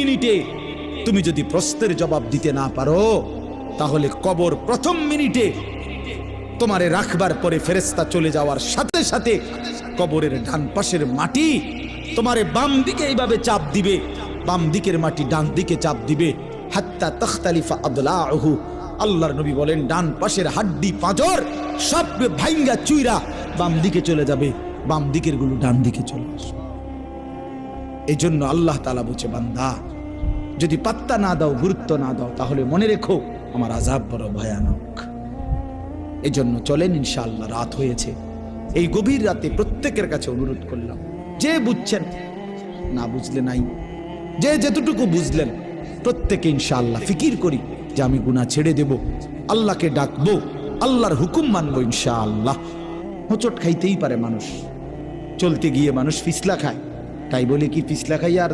মিনিটে তুমি যদি প্রশ্নের জবাব দিতে না পারো, তাহলে কবর প্রথম মিনিটে তোমারে রাখবার পরে ফেরেশতা চলে যাওয়ার সাথে সাথে কবরের ডান পাশের মাটি তোমারে বাম দিকে এইভাবে চাপ দিবে, বাম দিকের মাটি ডান দিকে চাপ দিবে, হাত্তা তখতালিফা আদলাহু। আল্লাহর নবী বলেন ডান পাশের হাড্ডি পাঁজর সব ভাঙ্গা চুইরা বাম দিকে চলে যাবে, বাম দিকের গুলো ডান দিকে চলে আসবে। এই জন্য আল্লাহ তাআলা বলছে, বান্দা যদি পাত্তা না দাও, গুরুত্ব না দাও, তাহলে মনে রেখো আমার আযাব বড় ভয়ানক। এই জন্য চলেন, ইনশাআল্লাহ রাত হয়েছে। এই গভীর রাতে প্রত্যেকের কাছে অনুরোধ করলাম, যে বুঝছেন, না বুঝলে নাই, যে যেতটুকু বুঝলেন প্রত্যেকে ইনশাআল্লাহ ফিকির করি যে আমি গুনাহ ছেড়ে দেব, আল্লাহকে ডাকবো, আল্লাহর হুকুম মানবো ইনশাআল্লাহ। হোঁচট খাইতেই পারে মানুষ, চলতে গিয়ে মানুষ পিছলা খায়, তাই বলে কি পিছলা খাই আর